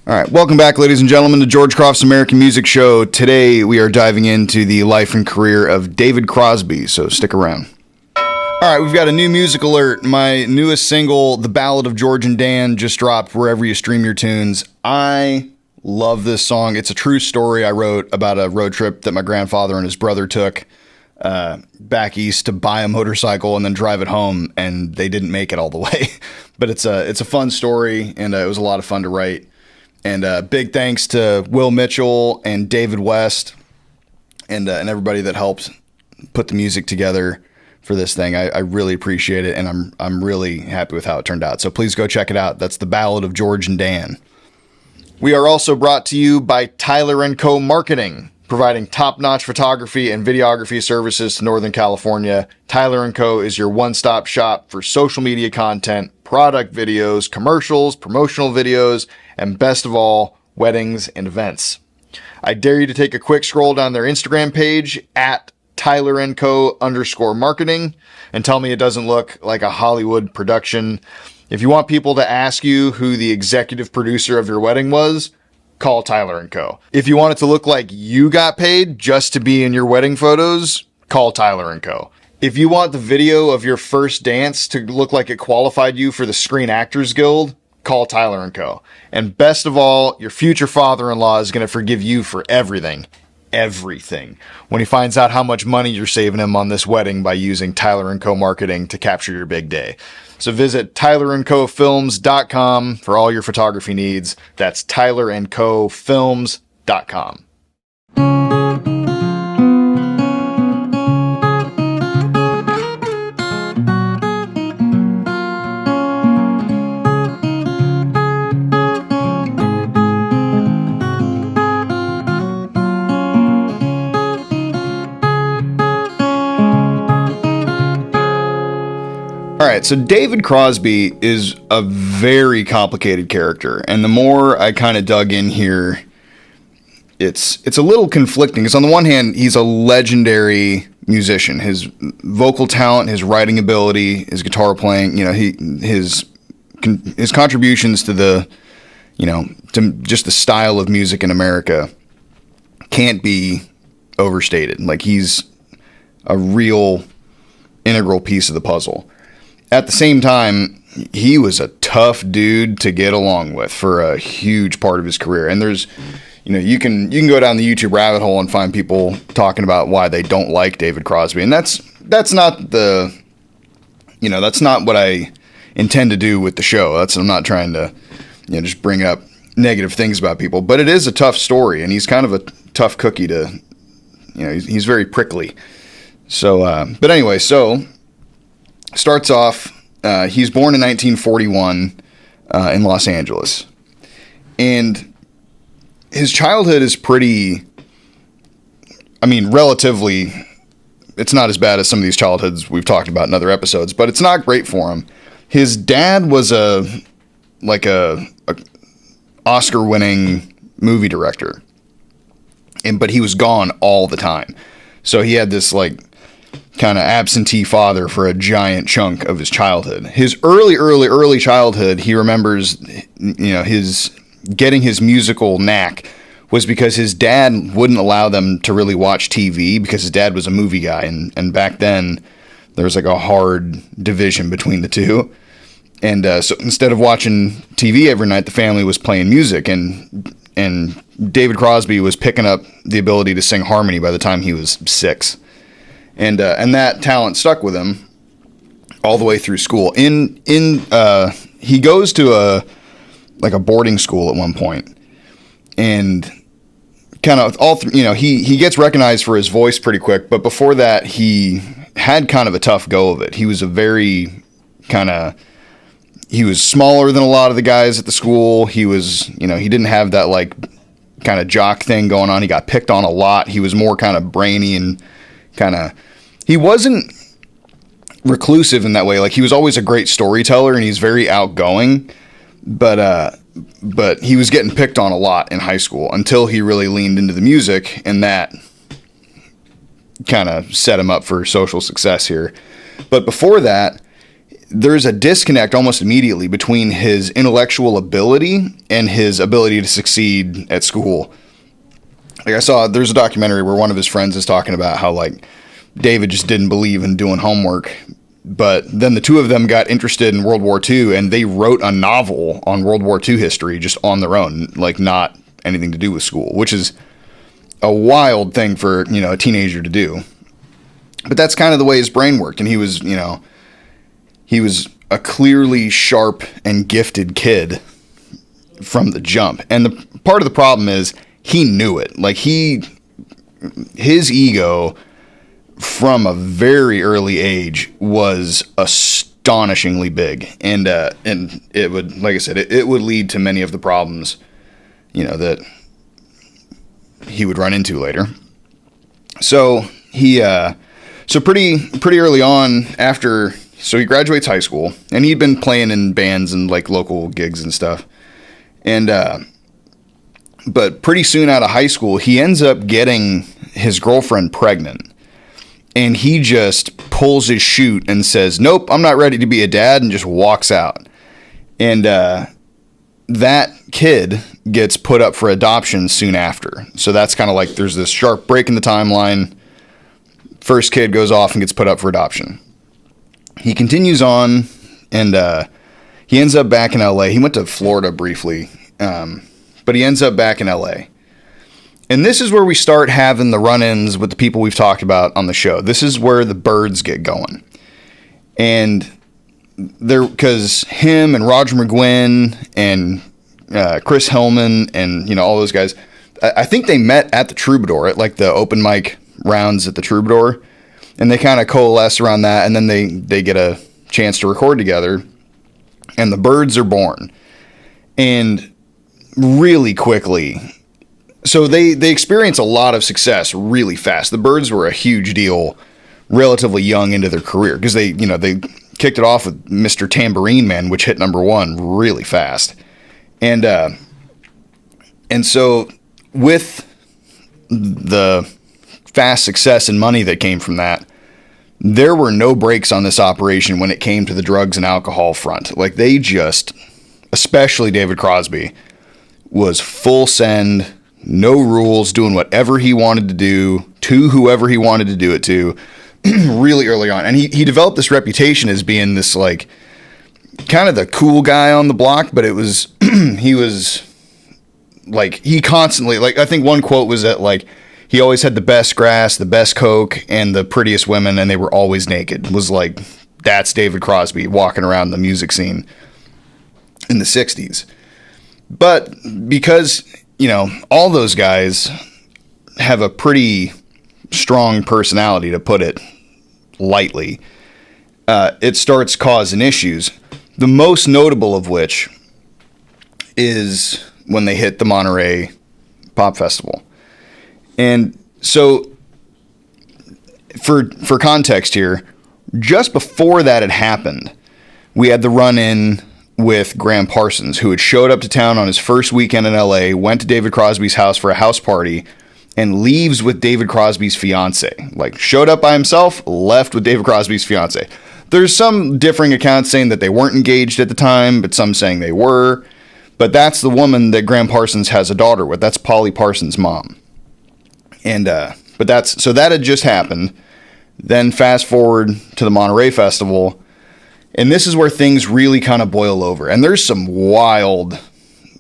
All right, welcome back, ladies and gentlemen, to George Croft's American Music Show. Today, we are diving into the life and career of David Crosby, so stick around. All right, we've got a new music alert. My newest single, The Ballad of George and Dan, just dropped wherever you stream your tunes. I love this song. It's a true story I wrote about a road trip that my grandfather and his brother took back east to buy a motorcycle and then drive it home, and they didn't make it all the way. But it's a fun story, and it was a lot of fun to write. And big thanks to Will Mitchell and David West and everybody that helped put the music together for this thing. I really appreciate it, and I'm really happy with how it turned out. So please go check it out. That's The Ballad of George and Dan. We are also brought to you by Tyler & Co. Marketing, providing top-notch photography and videography services to Northern California. Tyler & Co. is your one-stop shop for social media content, product videos, commercials, promotional videos, and best of all, weddings and events. I dare you to take a quick scroll down their Instagram page at TylerandCo_marketing and tell me it doesn't look like a Hollywood production. If you want people to ask you who the executive producer of your wedding was, call Tyler & Co. If you want it to look like you got paid just to be in your wedding photos, call Tyler & Co. If you want the video of your first dance to look like it qualified you for the Screen Actors Guild, call Tyler & Co. And best of all, your future father-in-law is going to forgive you for everything, when he finds out how much money you're saving him on this wedding by using Tyler & Co. Marketing to capture your big day. So visit tylerandcofilms.com for all your photography needs. That's tylerandcofilms.com. All right, so David Crosby is a very complicated character, and the more I kind of dug in here, it's a little conflicting. Because on the one hand, he's a legendary musician. His vocal talent, his writing ability, his guitar playing, his contributions to to just the style of music in America can't be overstated. Like, he's a real integral piece of the puzzle. At the same time, he was a tough dude to get along with for a huge part of his career. And there's, you can go down the YouTube rabbit hole and find people talking about why they don't like David Crosby. And that's not that's not what I intend to do with the show. I'm not trying to, just bring up negative things about people. But it is a tough story, and he's kind of a tough cookie to, he's very prickly. So, but anyway, starts off, he's born in 1941 in Los Angeles. And his childhood is relatively, it's not as bad as some of these childhoods we've talked about in other episodes, but it's not great for him. His dad was a Oscar-winning movie director, but he was gone all the time. So he had this kind of absentee father for a giant chunk of his childhood. His early childhood, he remembers, his getting his musical knack was because his dad wouldn't allow them to really watch TV because his dad was a movie guy. And back then there was a hard division between the two. And so instead of watching TV every night, the family was playing music, and David Crosby was picking up the ability to sing harmony by the time he was 6. And that talent stuck with him all the way through school. He goes to a boarding school at one point, and kind of he gets recognized for his voice pretty quick. But before that, he had kind of a tough go of it. He was he was smaller than a lot of the guys at the school. He was, he didn't have that kind of jock thing going on. He got picked on a lot. He was more kind of brainy and he wasn't reclusive in that way. He was always a great storyteller, and he's very outgoing, but he was getting picked on a lot in high school until he really leaned into the music, and that kind of set him up for social success here. But before that, there's a disconnect almost immediately between his intellectual ability and his ability to succeed at school. Like there's a documentary where one of his friends is talking about how like David just didn't believe in doing homework, but then the two of them got interested in World War II and they wrote a novel on World War II history just on their own, like not anything to do with school, which is a wild thing for, a teenager to do. But that's kind of the way his brain worked. And he was a clearly sharp and gifted kid from the jump. And the part of the problem is he knew it. Like his ego from a very early age was astonishingly big. And it would, like I said, it would lead to many of the problems, that he would run into later. So pretty early on so he graduates high school, and he'd been playing in bands and like local gigs and stuff. And, but pretty soon out of high school, he ends up getting his girlfriend pregnant, and he just pulls his chute and says, "Nope, I'm not ready to be a dad," and just walks out. And, that kid gets put up for adoption soon after. So that's kind of like there's this sharp break in the timeline. First kid goes off and gets put up for adoption. He continues on, and he ends up back in L.A. He went to Florida briefly, but he ends up back in L.A. And this is where we start having the run-ins with the people we've talked about on the show. This is where the Byrds get going. And because him and Roger McGuinn and Chris Hillman and, all those guys, I think they met at the Troubadour, at like the open mic rounds at the Troubadour, and they kind of coalesce around that, and then they get a chance to record together, and the Byrds are born. And really quickly, so they experience a lot of success really fast. The Byrds were a huge deal relatively young into their career, because they kicked it off with Mr. Tambourine Man, which hit number one really fast. And so with the fast success and money that came from that, there were no brakes on this operation when it came to the drugs and alcohol front. Like they just, especially David Crosby, was full send, no rules, doing whatever he wanted to do to whoever he wanted to do it to really early on. And he developed this reputation as being this like kind of the cool guy on the block, but it was, he was like, he constantly, like, I think one quote was that like, he always had the best grass, the best coke, and the prettiest women, and they were always naked. It was like, that's David Crosby walking around the music scene in the 60s. But because, all those guys have a pretty strong personality, to put it lightly, it starts causing issues. The most notable of which is when they hit the Monterey Pop Festival. And so, for context here, just before that had happened, we had the run-in with Graham Parsons, who had showed up to town on his first weekend in L.A., went to David Crosby's house for a house party, and leaves with David Crosby's fiance. Like, showed up by himself, left with David Crosby's fiance. There's some differing accounts saying that they weren't engaged at the time, but some saying they were. But that's the woman that Graham Parsons has a daughter with. That's Polly Parsons' mom. And so that had just happened. Then fast forward to the Monterey Festival, and this is where things really kind of boil over. And there's some wild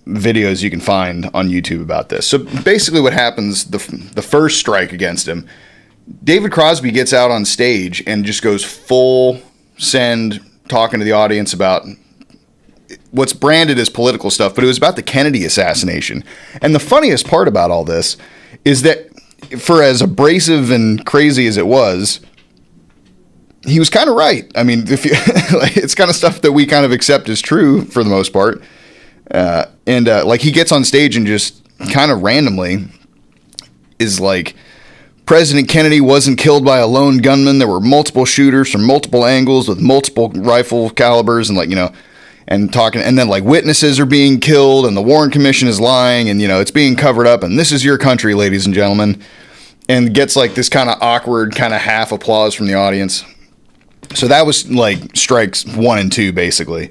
videos you can find on YouTube about this. So basically what happens, the first strike against him, David Crosby gets out on stage and just goes full send, talking to the audience about what's branded as political stuff, but it was about the Kennedy assassination. And the funniest part about all this is that, for as abrasive and crazy as it was, he was kind of right. I mean, it's kind of stuff that we kind of accept as true for the most part. Like he gets on stage and just kind of randomly is like, President Kennedy wasn't killed by a lone gunman. There were multiple shooters from multiple angles with multiple rifle calibers, and and talking, and then like witnesses are being killed, and the Warren Commission is lying, and it's being covered up, and this is your country, ladies and gentlemen, and gets like this kind of awkward kind of half applause from the audience. So that was like strikes 1 and 2 basically.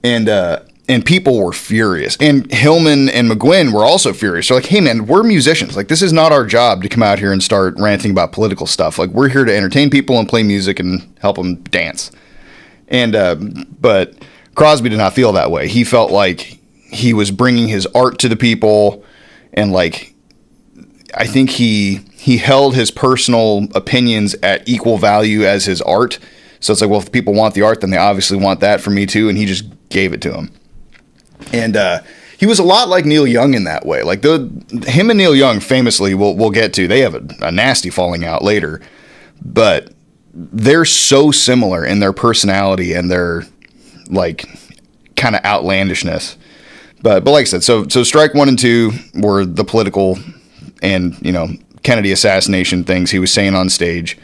And people were furious. And Hillman and McGuinn were also furious. They're like, hey man, we're musicians. Like, this is not our job to come out here and start ranting about political stuff. Like, we're here to entertain people and play music and help them dance. And but Crosby did not feel that way. He felt like he was bringing his art to the people, and like, I think he held his personal opinions at equal value as his art. So it's like, well, if people want the art, then they obviously want that from me too. And he just gave it to him. And he was a lot like Neil Young in that way. Like, him and Neil Young famously, we'll get to, they have a nasty falling out later, but they're so similar in their personality and their like kind of outlandishness. But like I said, so strike 1 and 2 were the political and, you know, Kennedy assassination things he was saying on stage.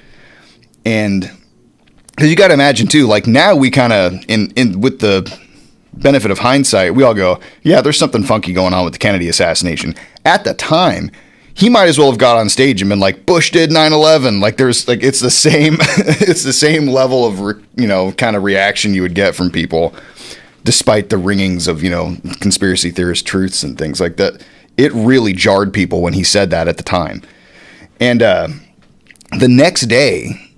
And because you got to imagine too, like, now we kind of in with the benefit of hindsight, we all go, yeah, there's something funky going on with the Kennedy assassination. At the time, he might as well have got on stage and been like, Bush did 9/11. Like, there's like, it's the same, it's the same level of, you know, kind of reaction you would get from people, despite the ringings of, you know, conspiracy theorist truths and things like that. It really jarred people when he said that at the time. And the next day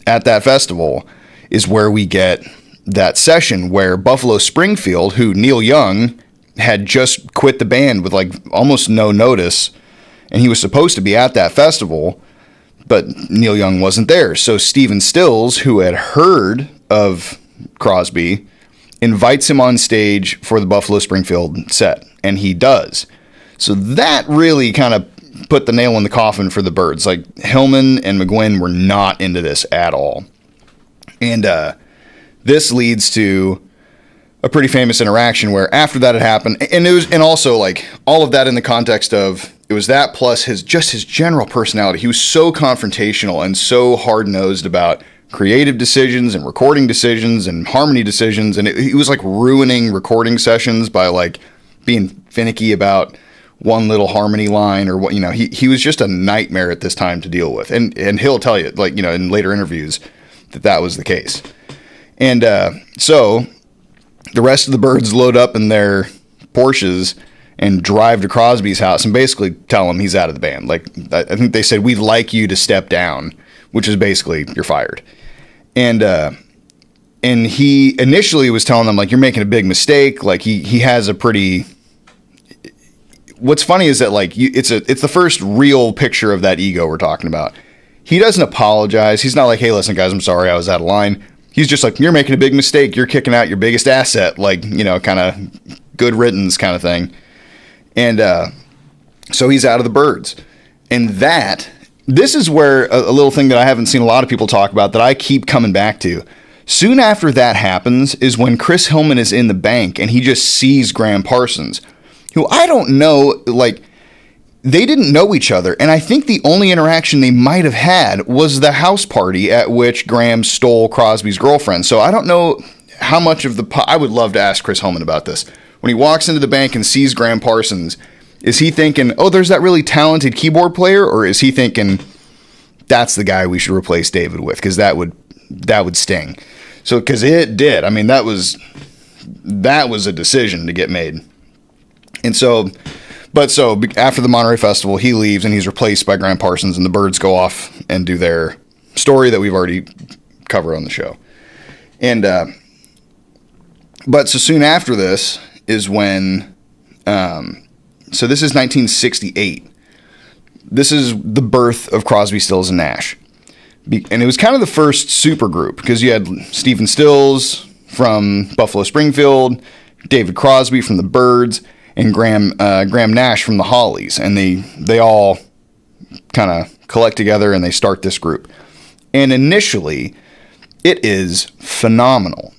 at that festival is where we get that session where Buffalo Springfield, who Neil Young had just quit the band with like almost no notice, and he was supposed to be at that festival, but Neil Young wasn't there. So Stephen Stills, who had heard of Crosby, invites him on stage for the Buffalo Springfield set, and he does. So that really kind of put the nail in the coffin for the Byrds. Like, Hillman and McGuinn were not into this at all. And this leads to a pretty famous interaction where after that had happened, and it was, and also like all of that in the context of, it was that plus his general personality. He was so confrontational and so hard-nosed about creative decisions and recording decisions and harmony decisions. And he was like ruining recording sessions by like being finicky about one little harmony line or what, you know, he was just a nightmare at this time to deal with. And he'll tell you, like, you know, in later interviews that was the case. And so the rest of the Byrds load up in their Porsches and drive to Crosby's house and basically tell him he's out of the band. Like, I think they said, we'd like you to step down, which is basically, you're fired. And he initially was telling them, like, you're making a big mistake. Like, he has a pretty, what's funny is that, like, it's the first real picture of that ego we're talking about. He doesn't apologize. He's not like, hey, listen, guys, I'm sorry, I was out of line. He's just like, you're making a big mistake. You're kicking out your biggest asset. Like, you know, kind of good riddance kind of thing. And so he's out of the Byrds. And this is where a little thing that I haven't seen a lot of people talk about that I keep coming back to. Soon after that happens is when Chris Hillman is in the bank and he just sees Graham Parsons, who I don't know, like, they didn't know each other. And I think the only interaction they might have had was the house party at which Graham stole Crosby's girlfriend. So I don't know how much of I would love to ask Chris Hillman about this. When he walks into the bank and sees Graham Parsons, is he thinking, oh, there's that really talented keyboard player? Or is he thinking, that's the guy we should replace David with? Because that would sting. So, because it did. I mean, that was a decision to get made. And so after the Monterey Festival, he leaves and he's replaced by Graham Parsons, and the Byrds go off and do their story that we've already covered on the show. And but so soon after this is when, so this is 1968. This is the birth of Crosby, Stills, and Nash. And it was kind of the first super group because you had Stephen Stills from Buffalo Springfield, David Crosby from the Byrds, and Graham Nash from the Hollies. And they all kind of collect together and they start this group. And initially, it is phenomenal.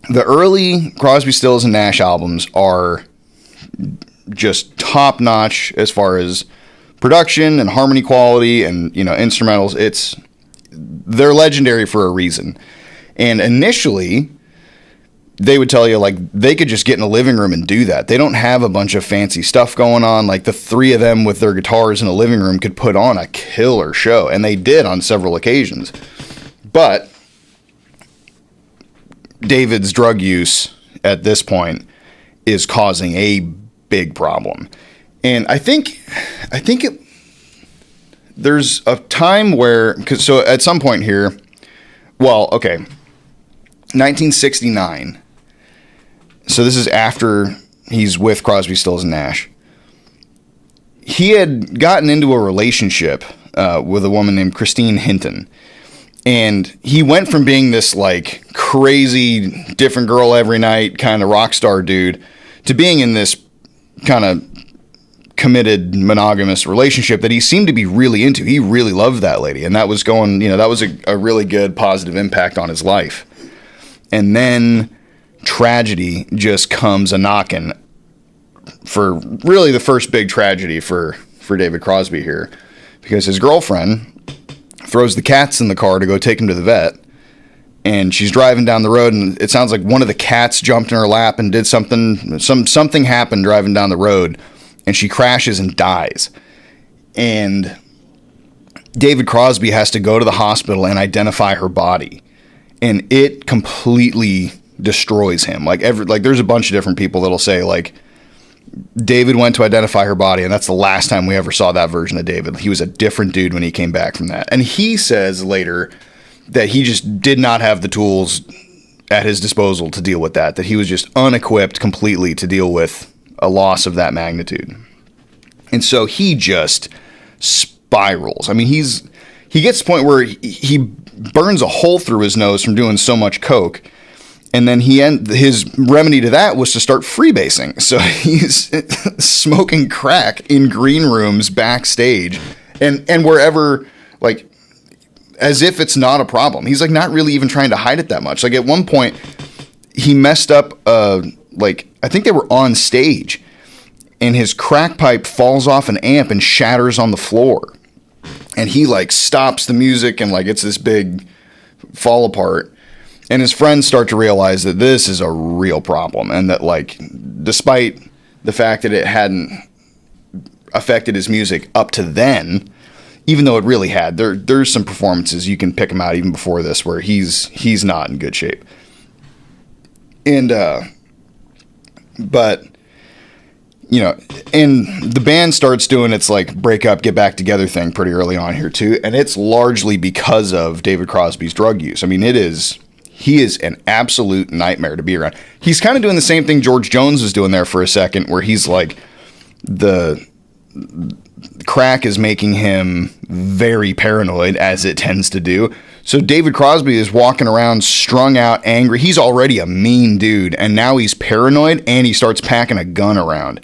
The early Crosby, Stills, and Nash albums are just top-notch as far as production and harmony quality and, you know, instrumentals. They're legendary for a reason. And initially, they would tell you, like, they could just get in a living room and do that. They don't have a bunch of fancy stuff going on. Like, the three of them with their guitars in a living room could put on a killer show, and they did on several occasions. But David's drug use at this point is causing a big problem. And I think there's a time where, so at some point here, 1969. So this is after he's with Crosby, Stills, and Nash. He had gotten into a relationship with a woman named Christine Hinton. And he went from being this like crazy different girl every night kind of rock star dude to being in this kind of committed monogamous relationship that he seemed to be really into. He really loved that lady. And that was going, that was a really good positive impact on his life. And then tragedy just comes a knocking for really the first big tragedy for David Crosby here, because his girlfriend throws the cats in the car to go take him to the vet, and she's driving down the road, and it sounds like one of the cats jumped in her lap and did something happened driving down the road, and she crashes and dies. And David Crosby has to go to the hospital and identify her body, and it completely destroys him. Like there's a bunch of different people that'll say like David went to identify her body, and that's the last time we ever saw that version of David. He was a different dude when he came back from that. And he says later that he just did not have the tools at his disposal to deal with that he was just unequipped completely to deal with a loss of that magnitude. And so he just spirals. I mean, he gets to the point where he burns a hole through his nose from doing so much coke. And then his remedy to that was to start freebasing. So he's smoking crack in green rooms backstage and wherever, like, as if it's not a problem. He's like not really even trying to hide it that much. Like at one point he messed up, I think they were on stage, and his crack pipe falls off an amp and shatters on the floor. And he like stops the music and like it's this big fall apart. And his friends start to realize that this is a real problem, and that like, despite the fact that it hadn't affected his music up to then, even though it really had, there's some performances you can pick him out even before this where he's not in good shape. And but and the band starts doing its like break up, get back together thing pretty early on here too, and it's largely because of David Crosby's drug use. I mean, he is an absolute nightmare to be around. He's kind of doing the same thing George Jones was doing there for a second, where he's like, the crack is making him very paranoid, as it tends to do. So David Crosby is walking around strung out, angry. He's already a mean dude, and now he's paranoid, and he starts packing a gun around.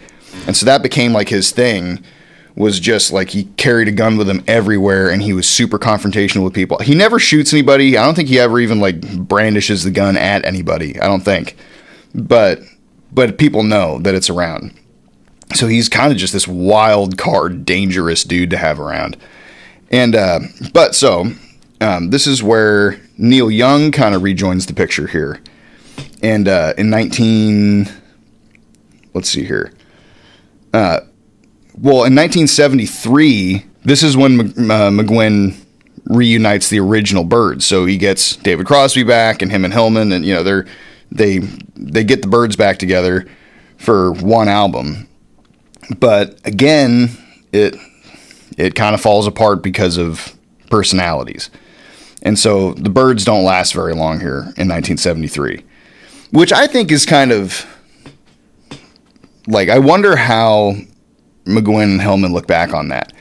And so that became like his thing, was just like he carried a gun with him everywhere, and he was super confrontational with people. He never shoots anybody. I don't think he ever even like brandishes the gun at anybody. I don't think. But people know that it's around. So he's kind of just this wild card, dangerous dude to have around. And this is where Neil Young kind of rejoins the picture here. And in 1973, this is when McGuinn reunites the original Byrds. So he gets David Crosby back, and him and Hillman, and they get the Byrds back together for one album. But again, it kind of falls apart because of personalities. And so the Byrds don't last very long here in 1973, which I think is kind of like, I wonder how McGuinn and Hillman look back on that,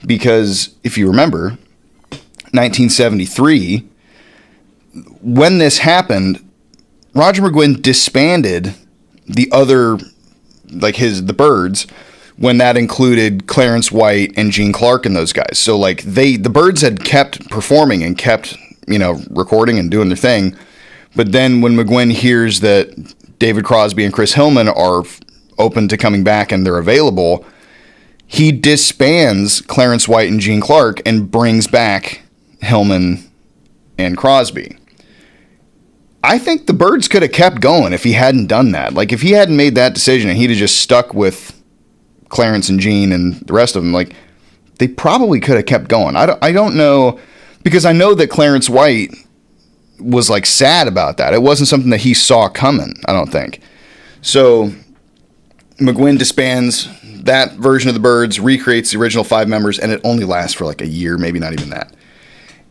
because if you remember 1973, when this happened, Roger McGuinn disbanded the the Byrds, when that included Clarence White and Gene Clark and those guys. So like the Byrds had kept performing and kept recording and doing their thing, but then when McGuinn hears that David Crosby and Chris Hillman are open to coming back and they're available, he disbands Clarence White and Gene Clark and brings back Hillman and Crosby. I think the Byrds could have kept going if he hadn't done that. Like, if he hadn't made that decision and he'd have just stuck with Clarence and Gene and the rest of them, like, they probably could have kept going. I don't know, because I know that Clarence White was like sad about that. It wasn't something that he saw coming, I don't think. So McGuinn disbands that version of the Byrds, recreates the original 5 members, and it only lasts for like a year, maybe not even that.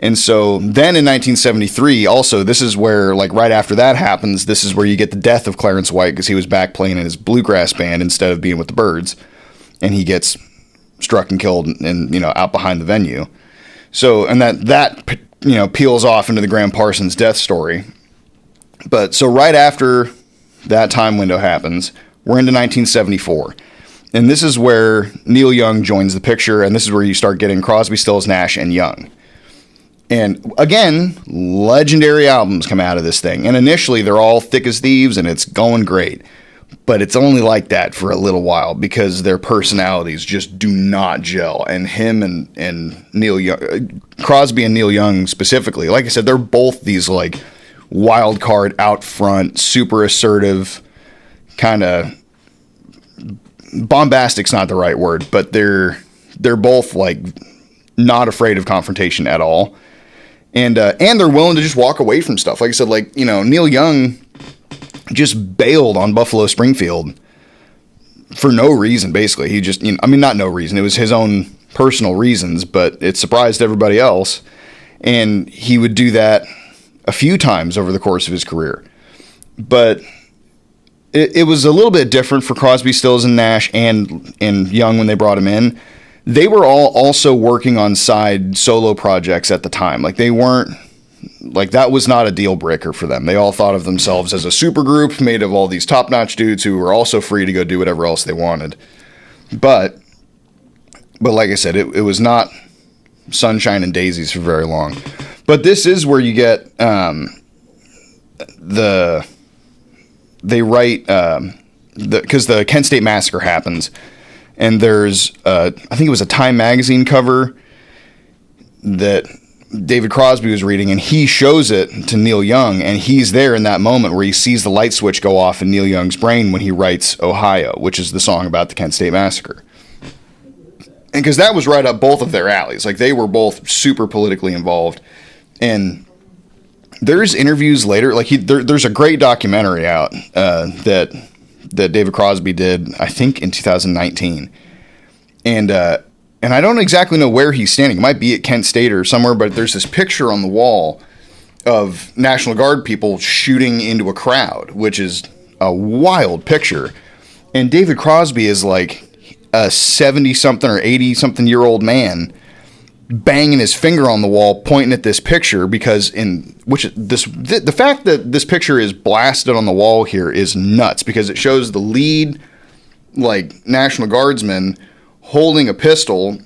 And so then in 1973, also, this is where, like, right after that happens, this is where you get the death of Clarence White, because he was back playing in his bluegrass band instead of being with the Byrds, and he gets struck and killed and, out behind the venue. So, and that peels off into the Graham Parsons death story. But so right after that time window happens, we're into 1974. And this is where Neil Young joins the picture, and this is where you start getting Crosby, Stills, Nash, and Young. And again, legendary albums come out of this thing. And initially, they're all thick as thieves, and it's going great. But it's only like that for a little while because their personalities just do not gel. And him and Neil Young, Crosby and Neil Young specifically, like I said, they're both these like wild card, out front, super assertive, kind of bombastic's not the right word, but they're both like not afraid of confrontation at all. And they're willing to just walk away from stuff. Like I said, like, Neil Young just bailed on Buffalo Springfield for no reason, basically. He just, not no reason. It was his own personal reasons, but it surprised everybody else. And he would do that a few times over the course of his career. But it was a little bit different for Crosby, Stills, and Nash and Young when they brought him in. They were all also working on side solo projects at the time. Like, they weren't, like, that was not a deal breaker for them. They all thought of themselves as a super group made of all these top-notch dudes who were also free to go do whatever else they wanted. But like I said, it was not sunshine and daisies for very long. But this is where you get they write, because the Kent State Massacre happens, and there's, I think it was a Time magazine cover that David Crosby was reading, and he shows it to Neil Young, and he's there in that moment where he sees the light switch go off in Neil Young's brain when he writes Ohio, which is the song about the Kent State Massacre. And because that was right up both of their alleys. Like, they were both super politically involved. And there's interviews later, like there's a great documentary out that David Crosby did, I think in 2019. And I don't exactly know where he's standing. It might be at Kent State or somewhere, but there's this picture on the wall of National Guard people shooting into a crowd, which is a wild picture. And David Crosby is like a 70-something or 80-something-year-old man banging his finger on the wall, pointing at this picture, because the fact that this picture is blasted on the wall here is nuts, because it shows the lead, like, National Guardsman holding a pistol,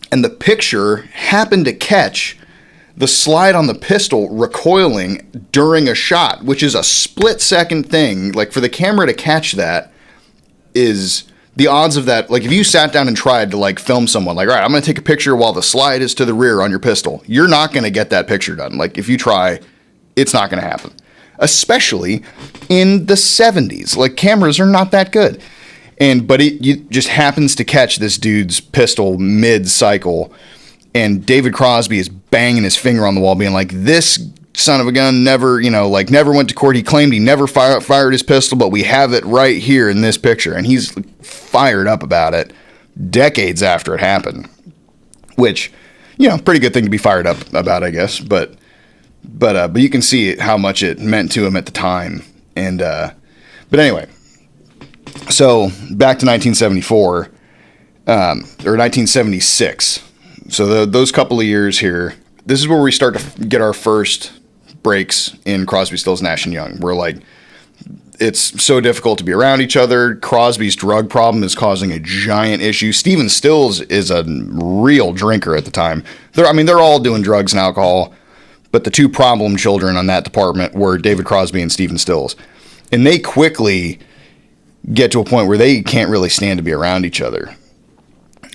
and the picture happened to catch the slide on the pistol recoiling during a shot, which is a split-second thing. Like, for the camera to catch that is... the odds of that, like, if you sat down and tried to, like, film someone, like, all right, I'm going to take a picture while the slide is to the rear on your pistol, you're not going to get that picture done. Like, if you try, it's not going to happen. Especially in the 70s. Like, cameras are not that good. But it just happens to catch this dude's pistol mid-cycle, and David Crosby is banging his finger on the wall, being like, this son of a gun never went to court. He claimed he never fired his pistol, but we have it right here in this picture. And he's fired up about it decades after it happened, which, pretty good thing to be fired up about, I guess. But you can see how much it meant to him at the time. And, but anyway, so back to 1974, or 1976. So those couple of years here, this is where we start to get our first breaks in Crosby, Stills, Nash, and Young. We're like, it's so difficult to be around each other. Crosby's drug problem is causing a giant issue. Stephen Stills is a real drinker at the time. They're all doing drugs and alcohol, but the two problem children on that department were David Crosby and Stephen Stills. And they quickly get to a point where they can't really stand to be around each other.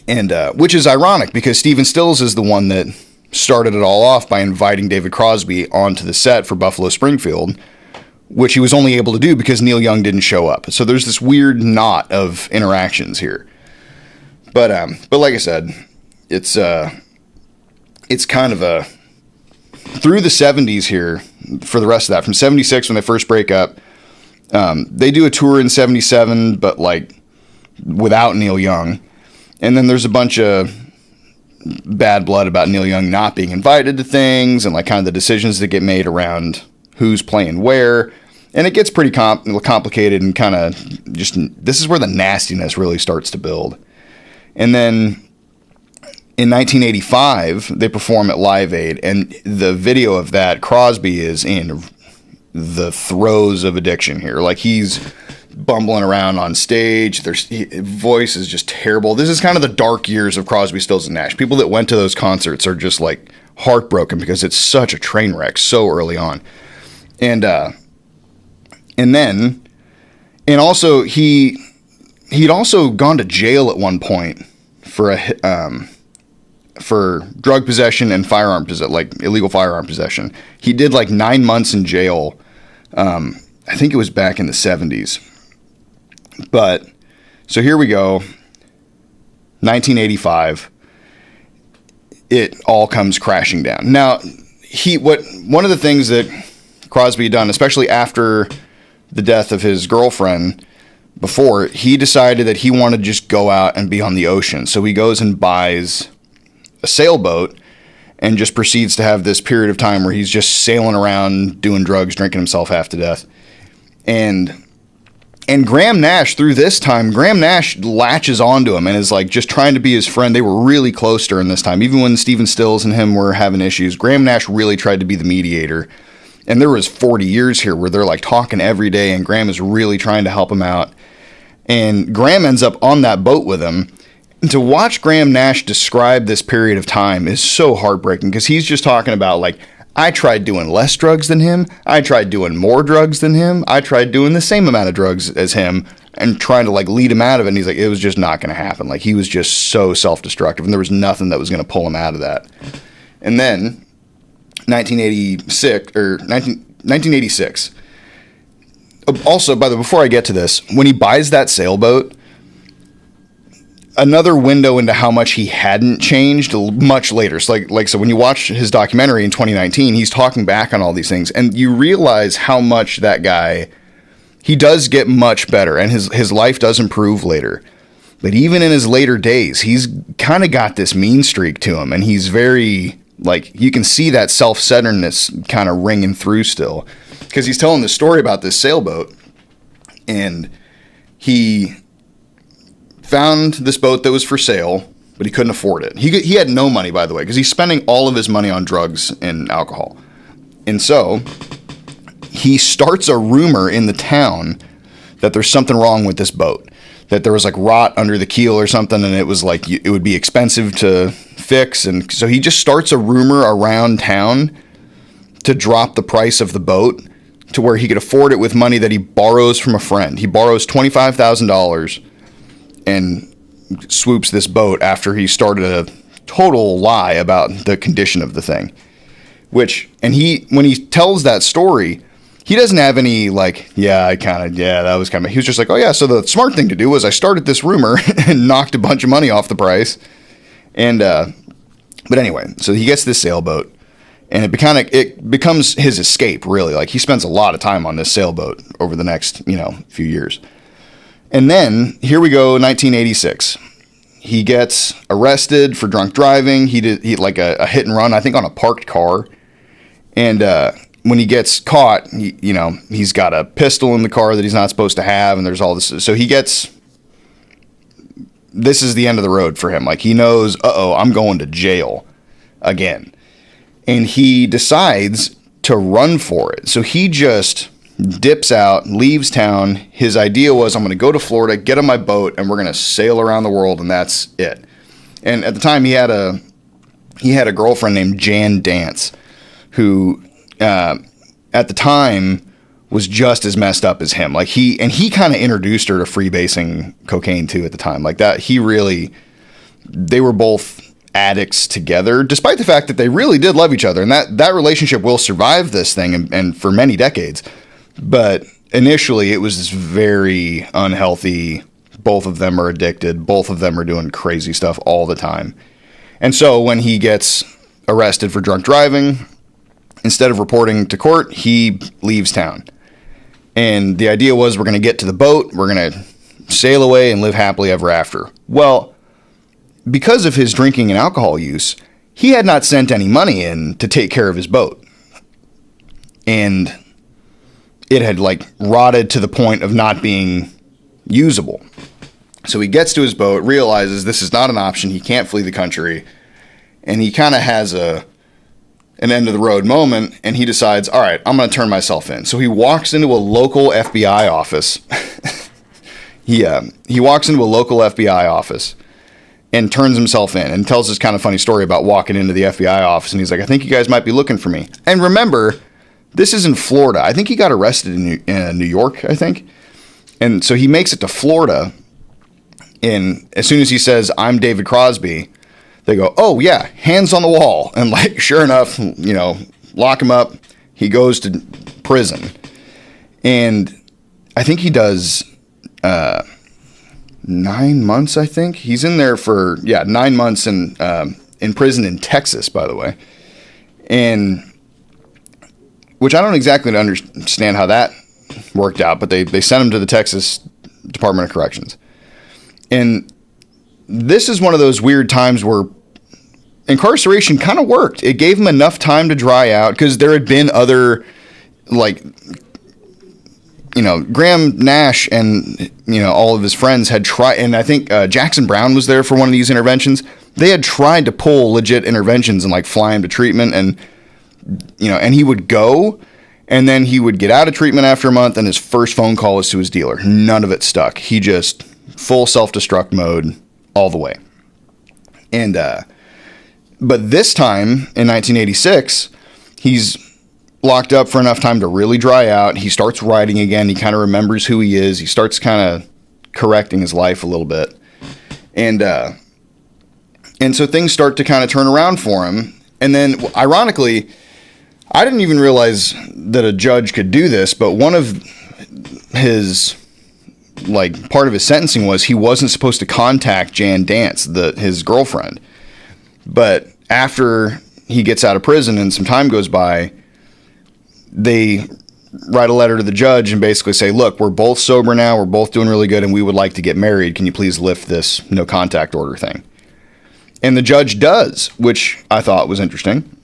And which is ironic, because Stephen Stills is the one that started it all off by inviting David Crosby onto the set for Buffalo Springfield, which he was only able to do because Neil Young didn't show up. So there's this weird knot of interactions here. But like I said, it's kind of through the 70s here, for the rest of that, from 76 when they first break up, they do a tour in 77, but like without Neil Young. And then there's a bunch of bad blood about Neil Young not being invited to things and like kind of the decisions that get made around who's playing where. And it gets pretty complicated and kind of just, this is where the nastiness really starts to build. And then in 1985, they perform at Live Aid, and the video of that, Crosby is in the throes of addiction here. Like, he's bumbling around on stage. Voice is just terrible. This is kind of the dark years of Crosby, Stills, and Nash. People that went to those concerts are just like heartbroken because it's such a train wreck so early on. And also he'd also gone to jail at one point for drug possession and illegal firearm possession. He did like 9 months in jail. I think it was back in the 70s. But so here we go. 1985. It all comes crashing down. Now, one of the things that Crosby had done, especially after the death of his girlfriend, before, he decided that he wanted to just go out and be on the ocean. So he goes and buys a sailboat and just proceeds to have this period of time where he's just sailing around, doing drugs, drinking himself half to death. And Graham Nash, through this time, Graham Nash latches onto him and is like just trying to be his friend. They were really close during this time. Even when Stephen Stills and him were having issues, Graham Nash really tried to be the mediator. And there was 40 years here where they're like talking every day, and Graham is really trying to help him out. And Graham ends up on that boat with him. And to watch Graham Nash describe this period of time is so heartbreaking, because he's just talking about like, I tried doing less drugs than him. I tried doing more drugs than him. I tried doing the same amount of drugs as him and trying to like lead him out of it. And he's like, it was just not going to happen. Like, he was just so self-destructive, and there was nothing that was going to pull him out of that. And then 1986. Also, by the way, before I get to this, when he buys that sailboat, another window into how much he hadn't changed much later. So so when you watch his documentary in 2019, he's talking back on all these things, and you realize how much that guy, he does get much better, and his life does improve later. But even in his later days, he's kind of got this mean streak to him, and he's very, like, you can see that self-centeredness kind of ringing through still. Because he's telling this story about this sailboat, and he found this boat that was for sale, but he couldn't afford it. He had no money, by the way, because he's spending all of his money on drugs and alcohol. And so he starts a rumor in the town that there's something wrong with this boat, that there was like rot under the keel or something, and it was like it would be expensive to fix. And so he just starts a rumor around town to drop the price of the boat to where he could afford it with money that he borrows from a friend. He borrows $25,000 and swoops this boat after he started a total lie about the condition of the thing. When he tells that story, he doesn't have any like, that was kind of, he was just like, oh yeah, so the smart thing to do was I started this rumor and knocked a bunch of money off the price. And, but anyway, so he gets this sailboat, and it becomes his escape, really. Like, he spends a lot of time on this sailboat over the next, few years. And then here we go, 1986. He gets arrested for drunk driving. He like a hit and run, I think, on a parked car. And when he gets caught, he's got a pistol in the car that he's not supposed to have, and there's all this. So this is the end of the road for him. Like, he knows, I'm going to jail again. And he decides to run for it. So he just dips out, leaves town. His idea was, I'm going to go to Florida, get on my boat, and we're going to sail around the world, and that's it. And at the time, he had a girlfriend named Jan Dance, who at the time was just as messed up as him. Like, he kind of introduced her to freebasing cocaine too at the time. Like that, they were both addicts together, despite the fact that they really did love each other, and that relationship will survive this thing and for many decades. But initially, it was this very unhealthy. Both of them are addicted. Both of them are doing crazy stuff all the time. And so when he gets arrested for drunk driving, instead of reporting to court, he leaves town. And the idea was, we're going to get to the boat, we're going to sail away and live happily ever after. Well, because of his drinking and alcohol use, he had not sent any money in to take care of his boat. And it had like rotted to the point of not being usable. So he gets to his boat, realizes this is not an option, he can't flee the country, and he kind of has an end of the road moment, and he decides, all right, I'm going to turn myself in. So he walks into a local FBI office. He walks into a local FBI office and turns himself in and tells this kind of funny story about walking into the FBI office. And he's like, I think you guys might be looking for me. And remember, this is in Florida. I think he got arrested in New York, I think. And so he makes it to Florida. And as soon as he says, I'm David Crosby, they go, oh, yeah, hands on the wall. And like, sure enough, lock him up. He goes to prison. And I think he does 9 months, I think. He's in there for, 9 months in prison in Texas, by the way. And which I don't exactly understand how that worked out, but they sent him to the Texas Department of Corrections. And this is one of those weird times where incarceration kind of worked. It gave him enough time to dry out, because there had been other, Graham Nash and, all of his friends had tried, and I think Jackson Browne was there for one of these interventions. They had tried to pull legit interventions and fly him to treatment, and, and he would go, and then he would get out of treatment after a month, and his first phone call was to his dealer. None of it stuck. He just full self-destruct mode all the way. And, but this time in 1986, he's locked up for enough time to really dry out. He starts writing again. He kind of remembers who he is. He starts kind of correcting his life a little bit. And so things start to kind of turn around for him. And then, ironically, I didn't even realize that a judge could do this, but one of his, part of his sentencing was he wasn't supposed to contact Jan Dance, his girlfriend. But after he gets out of prison and some time goes by, they write a letter to the judge and basically say, look, we're both sober now, we're both doing really good, and we would like to get married. Can you please lift this no contact order thing? And the judge does, which I thought was interesting,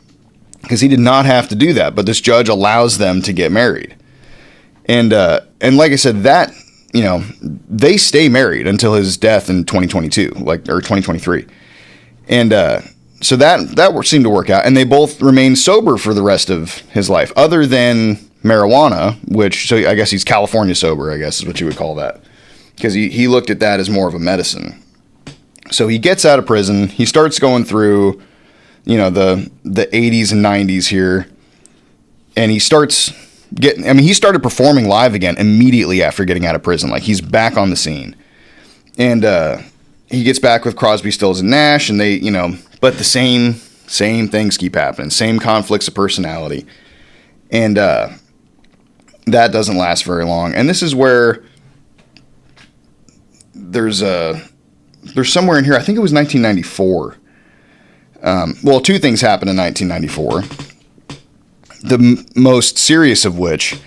because he did not have to do that, but this judge allows them to get married. And like I said, that, they stay married until his death in 2022, or 2023. And so that seemed to work out. And they both remain sober for the rest of his life, other than marijuana, so I guess he's California sober, I guess is what you would call that. Because he looked at that as more of a medicine. So he gets out of prison. He starts going through, the 80s and 90s here. And he starts he started performing live again immediately after getting out of prison. He's back on the scene. And he gets back with Crosby, Stills, and Nash, and they, but the same things keep happening, same conflicts of personality. And that doesn't last very long. And this is where there's somewhere in here, I think it was 1994. Well, two things happened in 1994. The most serious of which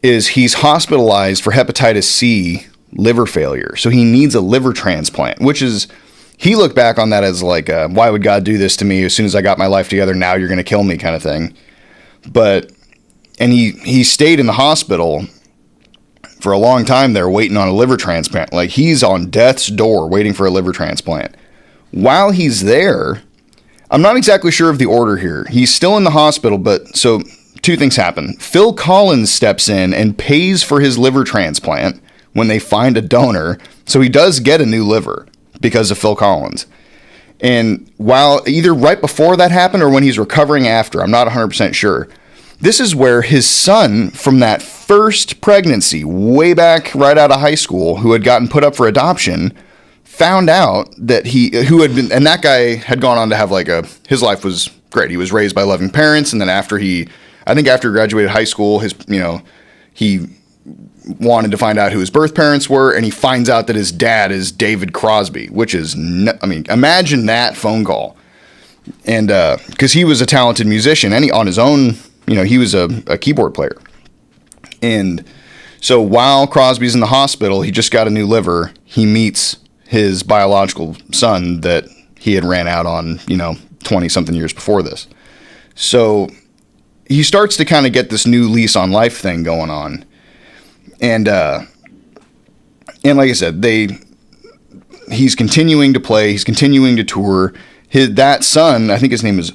is he's hospitalized for hepatitis C liver failure. So he needs a liver transplant, which is, he looked back on that as why would God do this to me? As soon as I got my life together, now you're going to kill me kind of thing. And he stayed in the hospital for a long time there waiting on a liver transplant. He's on death's door waiting for a liver transplant. While he's there, I'm not exactly sure of the order here. He's still in the hospital, but so two things happen. Phil Collins steps in and pays for his liver transplant when they find a donor. So he does get a new liver because of Phil Collins. And while either right before that happened or when he's recovering after, I'm not 100% sure. This is where his son from that first pregnancy, way back right out of high school, who had gotten put up for adoption, found out that and that guy had gone on to have his life was great. He was raised by loving parents. And then after he graduated high school, he wanted to find out who his birth parents were. And he finds out that his dad is David Crosby, which is, imagine that phone call. And, cause he was a talented musician and on his own he was a keyboard player. And so while Crosby's in the hospital, he just got a new liver. He meets his biological son that he had ran out on, 20 something years before this. So he starts to kind of get this new lease on life thing going on. And like I said, he's continuing to play, he's continuing to tour. That son, I think his name is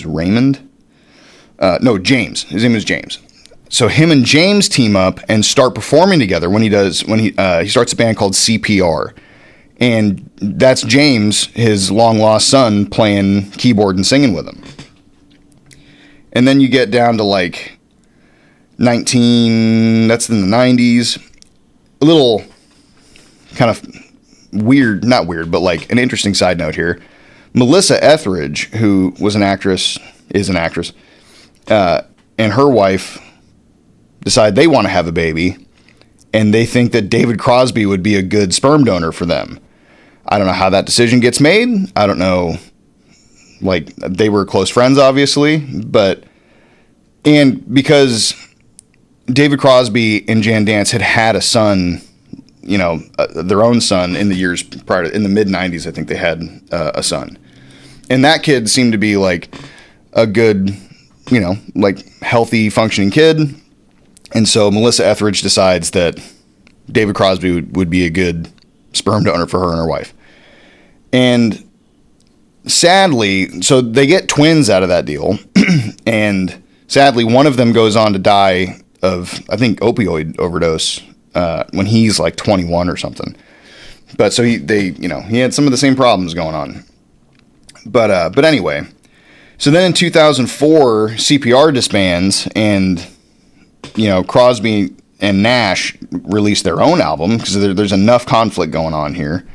Raymond. No, James. His name is James. So him and James team up and start performing together he starts a band called CPR. And that's James, his long lost son, playing keyboard and singing with him. And then you get down to like that's in the 90s. A little kind of weird, not weird, but like an interesting side note here. Melissa Etheridge, who is an actress, and her wife decide they want to have a baby, and they think that David Crosby would be a good sperm donor for them. I don't know how that decision gets made. I don't know. Like, they were close friends, obviously, and because David Crosby and Jan Dance had a son, their own son in the years prior to, in the mid 90s, I think they had a son. And that kid seemed to be like a good, like healthy functioning kid. And so Melissa Etheridge decides that David Crosby would be a good sperm donor for her and her wife. And sadly, so they get twins out of that deal. And sadly, one of them goes on to die of, I think, opioid overdose when he's like 21 or something. But so he had some of the same problems going on. But anyway, so then in 2004, CPR disbands, and Crosby and Nash released their own album because there's enough conflict going on here.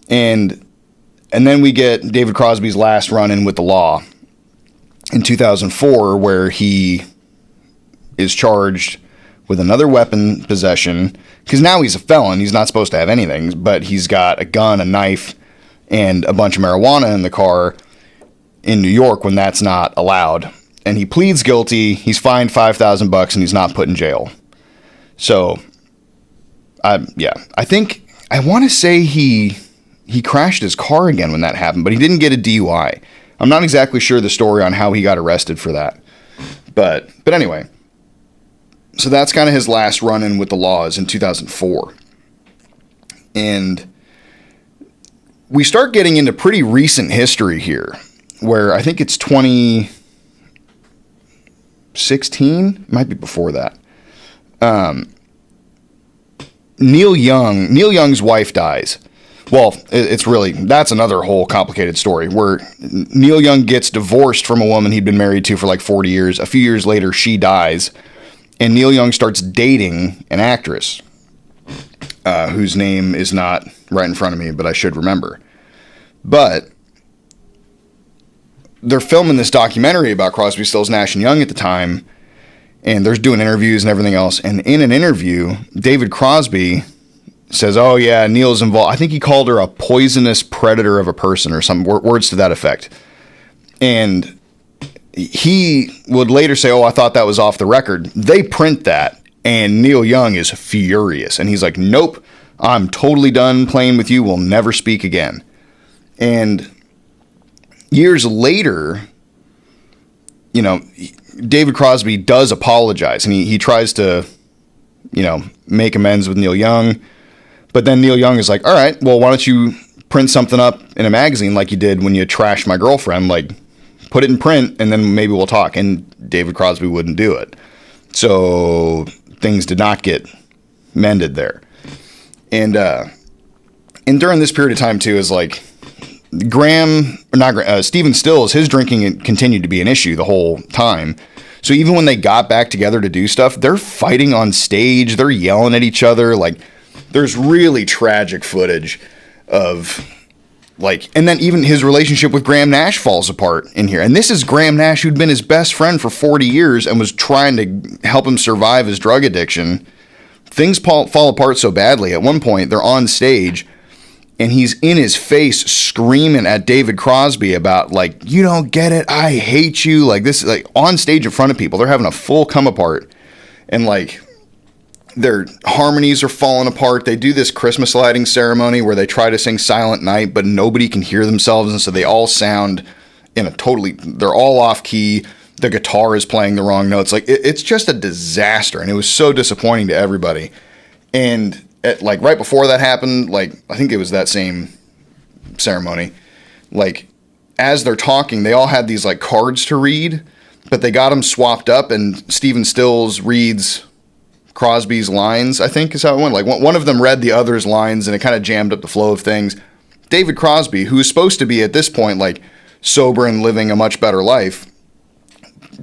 And then we get David Crosby's last run-in with the law in 2004, where he is charged with another weapon possession, because now he's a felon. He's not supposed to have anything, but he's got a gun, a knife, and a bunch of marijuana in the car in New York when that's not allowed. And he pleads guilty. He's fined $5,000 and he's not put in jail. So, I think, I want to say he crashed his car again when that happened, but he didn't get a DUI. I'm not exactly sure the story on how he got arrested for that. But anyway, so that's kind of his last run-in with the laws in 2004. And we start getting into pretty recent history here, where I think it's 2016, might be before that. Neil Young's wife dies. Well, that's another whole complicated story, where Neil Young gets divorced from a woman he'd been married to for like 40 years. A few years later, she dies, and Neil Young starts dating an actress whose name is not right in front of me, but I should remember. But they're filming this documentary about Crosby, Stills, Nash and Young at the time, and they're doing interviews and everything else. And in an interview, David Crosby says, "Oh yeah, Neil's involved." I think he called her a poisonous predator of a person or some words to that effect. And he would later say, "Oh, I thought that was off the record." They print that, and Neil Young is furious. And he's like, "Nope, I'm totally done playing with you. We'll never speak again." And years later, David Crosby does apologize, and he tries to, make amends with Neil Young. But then Neil Young is like, "All right, well, why don't you print something up in a magazine like you did when you trashed my girlfriend? Like, put it in print, and then maybe we'll talk." And David Crosby wouldn't do it. So things did not get mended there. And during this period of time, too, is like Stephen Stills, his drinking continued to be an issue the whole time. So even when they got back together to do stuff, they're fighting on stage. They're yelling at each other. Like, there's really tragic footage of, like, and then even his relationship with Graham Nash falls apart in here. And this is Graham Nash, who'd been his best friend for 40 years and was trying to help him survive his drug addiction. Things fall apart so badly. At one point, they're on stage, and he's in his face screaming at David Crosby about, like, you don't get it, I hate you, like this, like on stage in front of people. They're having a full come apart, and like their harmonies are falling apart. They do this Christmas lighting ceremony where they try to sing Silent Night, but nobody can hear themselves, and so they all sound in a totally, they're all off key. The guitar is playing the wrong notes. Like it's just a disaster, and it was so disappointing to everybody. And like right before that happened, like I think it was that same ceremony, like as they're talking, they all had these like cards to read, but they got them swapped up, and Stephen Stills reads Crosby's lines, I think is how it went. Like one of them read the other's lines, and it kind of jammed up the flow of things. David Crosby, who is supposed to be at this point like sober and living a much better life,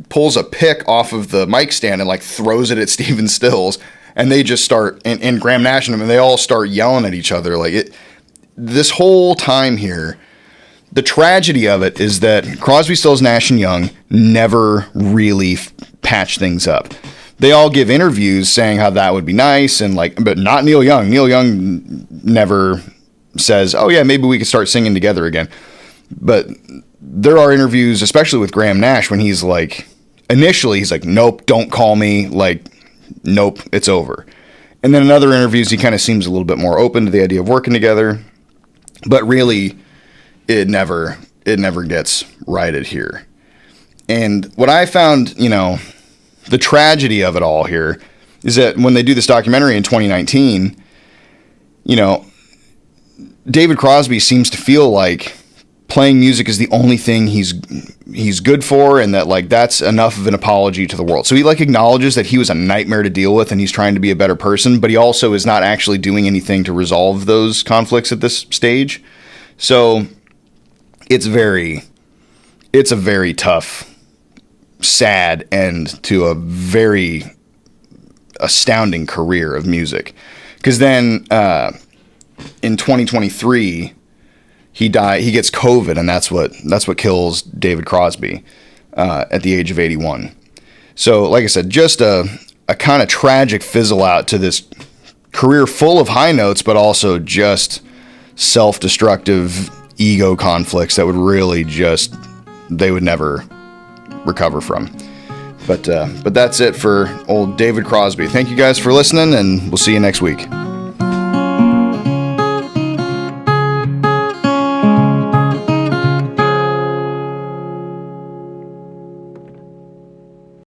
pulls a pick off of the mic stand and like throws it at Stephen Stills, and they just start, and Graham Nash and them, and they all start yelling at each other. Like it, this whole time here, the tragedy of it is that Crosby, Stills, Nash and Young never really patch things up. They all give interviews saying how that would be nice, and like, but not Neil Young. Neil Young never says, oh yeah, maybe we could start singing together again. But there are interviews, especially with Graham Nash, when he's like, initially he's like, nope, don't call me, like, nope, it's over. And then in other interviews, he kind of seems a little bit more open to the idea of working together, but really it never gets righted here. And what I found, you know, the tragedy of it all here is that when they do this documentary in 2019, you know, David Crosby seems to feel like playing music is the only thing he's good for, and that like that's enough of an apology to the world. So he like acknowledges that he was a nightmare to deal with, and he's trying to be a better person, but he also is not actually doing anything to resolve those conflicts at this stage. So it's a very tough, sad end to a very astounding career of music. Because then in 2023 he gets COVID, and that's what kills David Crosby at the age of 81. So like I said, just a kind of tragic fizzle out to this career full of high notes, but also just self-destructive ego conflicts that would really just, they would never recover from. But that's it for old David Crosby. Thank you guys for listening, and we'll see you next week.